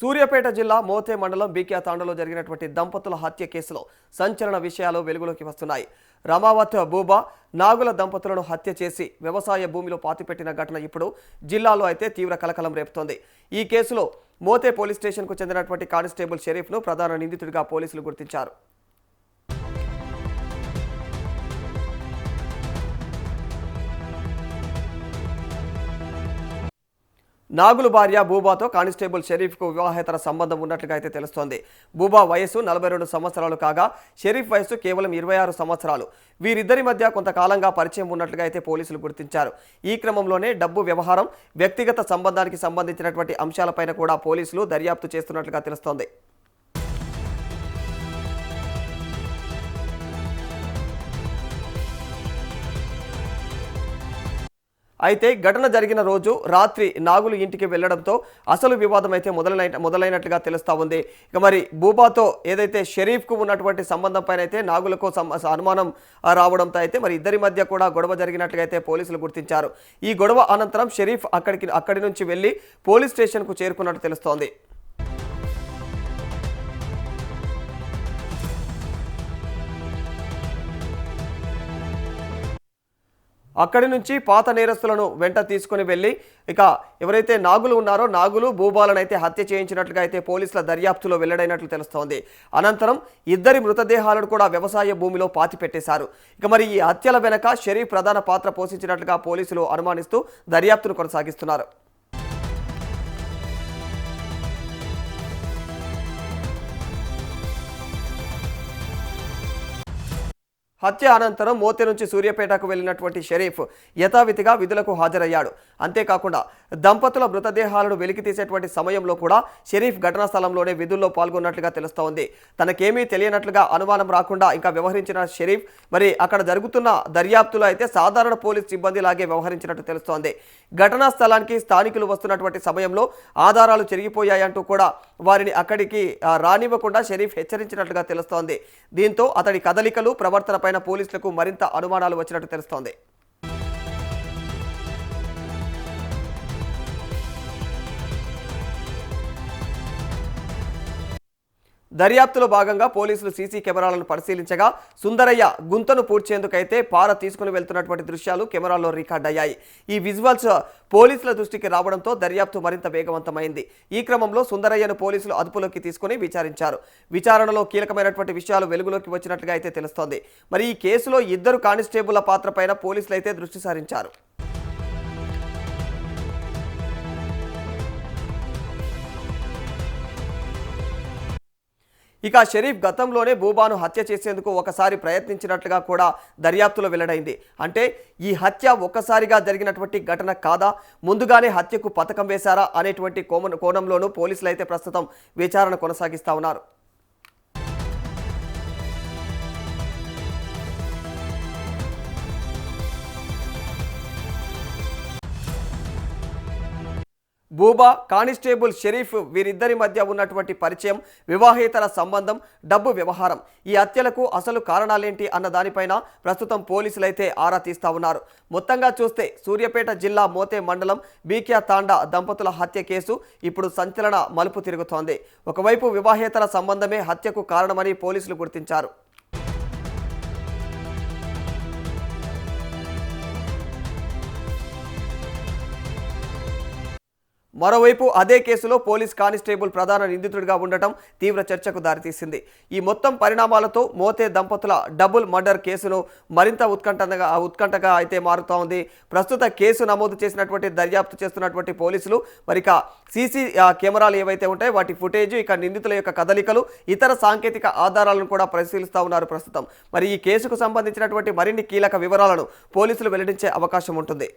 సూర్యాపేట జిల్లా మోతే మండలం బీకే తాండలో జరిగినటువంటి దంపతుల హత్య కేసులో సంచలన విషయాలు వెలుగులోకి వస్తున్నాయి. రమావత్ బూబా నాగుల దంపతులను హత్య చేసి వ్యవసాయ భూమిలో పాతిపెట్టిన ఘటన ఇప్పుడు జిల్లాలో అయితే తీవ్ర కలకలం రేపుతోంది. ఈ కేసులో మోతే పోలీస్ స్టేషన్కు చెందినటువంటి కానిస్టేబుల్ షరీఫ్ను ప్రధాన నిందితుడిగా పోలీసులు గుర్తించారు. నాగులు భార్య బూబాతో కానిస్టేబుల్ షరీఫ్కు వివాహేతర సంబంధం ఉన్నట్లుగా అయితే తెలుస్తోంది. బూబా వయసు 42 సంవత్సరాలు కాగా షరీఫ్ వయసు కేవలం 26 సంవత్సరాలు. వీరిద్దరి మధ్య కొంతకాలంగా పరిచయం ఉన్నట్లుగా అయితే పోలీసులు గుర్తించారు. ఈ క్రమంలోనే డబ్బు వ్యవహారం, వ్యక్తిగత సంబంధానికి సంబంధించినటువంటి అంశాలపైన కూడా పోలీసులు దర్యాప్తు చేస్తున్నట్లుగా తెలుస్తోంది. అయితే ఘటన జరిగిన రోజు రాత్రి నాగులు ఇంటికి వెళ్లడంతో అసలు వివాదం అయితే మొదలైనట్లుగా తెలుస్తా ఉంది. ఇక మరి బూబాతో ఏదైతే షరీఫ్కు ఉన్నటువంటి సంబంధం పైన అయితే నాగులకు అనుమానం రావడంతో అయితే మరి ఇద్దరి మధ్య కూడా గొడవ జరిగినట్లుగా అయితే పోలీసులు గుర్తించారు. ఈ గొడవ అనంతరం షరీఫ్ అక్కడి నుంచి వెళ్లి పోలీస్ స్టేషన్కు చేరుకున్నట్టు తెలుస్తోంది. అక్కడి నుంచి పాత నేరస్తులను వెంట తీసుకుని వెళ్ళి ఇక ఎవరైతే నాగులు ఉన్నారో నాగులు బూబాలను అయితే హత్య చేయించినట్లుగా అయితే పోలీసుల దర్యాప్తులో వెల్లడైనట్లు తెలుస్తోంది. అనంతరం ఇద్దరి మృతదేహాలను కూడా వ్యవసాయ భూమిలో పాతిపెట్టేశారు. ఇక మరి ఈ హత్యల వెనక షరీఫ్ ప్రధాన పాత్ర పోషించినట్లుగా పోలీసులు అనుమానిస్తూ దర్యాప్తును కొనసాగిస్తున్నారు. హత్య అనంతరం మోతే నుంచి సూర్యాపేటకు వెళ్లినటువంటి షరీఫ్ యథావిధిగా విధులకు హాజరయ్యాడు. అంతేకాకుండా దంపతుల మృతదేహాలను వెలికి తీసేటువంటి సమయంలో కూడా షరీఫ్ ఘటనా స్థలంలోనే విధుల్లో పాల్గొన్నట్లుగా తెలుస్తోంది. తనకేమీ తెలియనట్లుగా అనుమానం రాకుండా ఇంకా వ్యవహరించిన షరీఫ్ మరి అక్కడ జరుగుతున్న దర్యాప్తులో అయితే సాధారణ పోలీస్ సిబ్బందిలాగే వ్యవహరించినట్టు తెలుస్తోంది. ఘటనా స్థలానికి స్థానికులు వస్తున్నటువంటి సమయంలో ఆధారాలు చెరిగిపోయాయంటూ కూడా వారిని అక్కడికి రానివ్వకుండా షరీఫ్ హెచ్చరించినట్లుగా తెలుస్తోంది. దీంతో అతడి కదలికలు, ప్రవర్తనపై పోలీసులకు మరింత అనుమానాలు వచ్చినట్టు తెలుస్తోంది. దర్యాప్తులో భాగంగా పోలీసులు సీసీ కెమెరాలను పరిశీలించగా సుందరయ్య గుంతను పూడ్చేందుకైతే పార తీసుకుని వెళ్తున్నటువంటి దృశ్యాలు కెమెరాల్లో రికార్డ్ అయ్యాయి. ఈ విజువల్స్ పోలీసుల దృష్టికి రావడంతో దర్యాప్తు మరింత వేగవంతమైంది. ఈ క్రమంలో సుందరయ్యను పోలీసులు అదుపులోకి తీసుకుని విచారించారు. విచారణలో కీలకమైనటువంటి విషయాలు వెలుగులోకి వచ్చినట్లుగా అయితే తెలుస్తోంది. మరి ఈ కేసులో ఇద్దరు కానిస్టేబుళ్ల పాత్రపైన పోలీసులు అయితే దృష్టి సారించారు. ఇక షరీఫ్ గతంలోనే బూబాను హత్య చేసేందుకు ఒకసారి ప్రయత్నించినట్లుగా కూడా దర్యాప్తులో వెల్లడైంది. అంటే ఈ హత్య ఒక్కసారిగా జరిగినటువంటి ఘటన కాదా, ముందుగానే హత్యకు పథకం వేశారా అనేటువంటి కోణంలోనూ పోలీసులు అయితే ప్రస్తుతం విచారణ కొనసాగిస్తా ఉన్నారు. బూబా, కానిస్టేబుల్ షరీఫ్ వీరిద్దరి మధ్య ఉన్నటువంటి పరిచయం, వివాహేతర సంబంధం, డబ్బు వ్యవహారం, ఈ హత్యలకు అసలు కారణాలేంటి అన్న దానిపైన ప్రస్తుతం పోలీసులు అయితే ఆరా తీస్తా ఉన్నారు. మొత్తంగా చూస్తే సూర్యాపేట జిల్లా మోతే మండలం బీకే తాండా దంపతుల హత్య కేసు ఇప్పుడు సంచలన మలుపు తిరుగుతోంది. ఒకవైపు వివాహేతర సంబంధమే హత్యకు కారణమని పోలీసులు గుర్తించారు. మరోవైపు అదే కేసులో పోలీస్ కానిస్టేబుల్ ప్రధాన నిందితుడిగా ఉండటం తీవ్ర చర్చకు దారితీసింది. ఈ మొత్తం పరిణామాలతో మోతే దంపతుల డబుల్ మర్డర్ కేసును మరింత ఉత్కంఠగా అయితే మారుతూ ఉంది. ప్రస్తుత కేసు నమోదు చేసినటువంటి దర్యాప్తు చేస్తున్నటువంటి పోలీసులు మరిక సీసీ కెమెరాలు ఏవైతే ఉంటాయో వాటి ఫుటేజ్, ఇక నిందితుల యొక్క కదలికలు, ఇతర సాంకేతిక ఆధారాలను కూడా పరిశీలిస్తూ ఉన్నారు ప్రస్తుతం. మరి ఈ కేసుకు సంబంధించినటువంటి మరిన్ని కీలక వివరాలను పోలీసులు వెల్లడించే అవకాశం ఉంటుంది.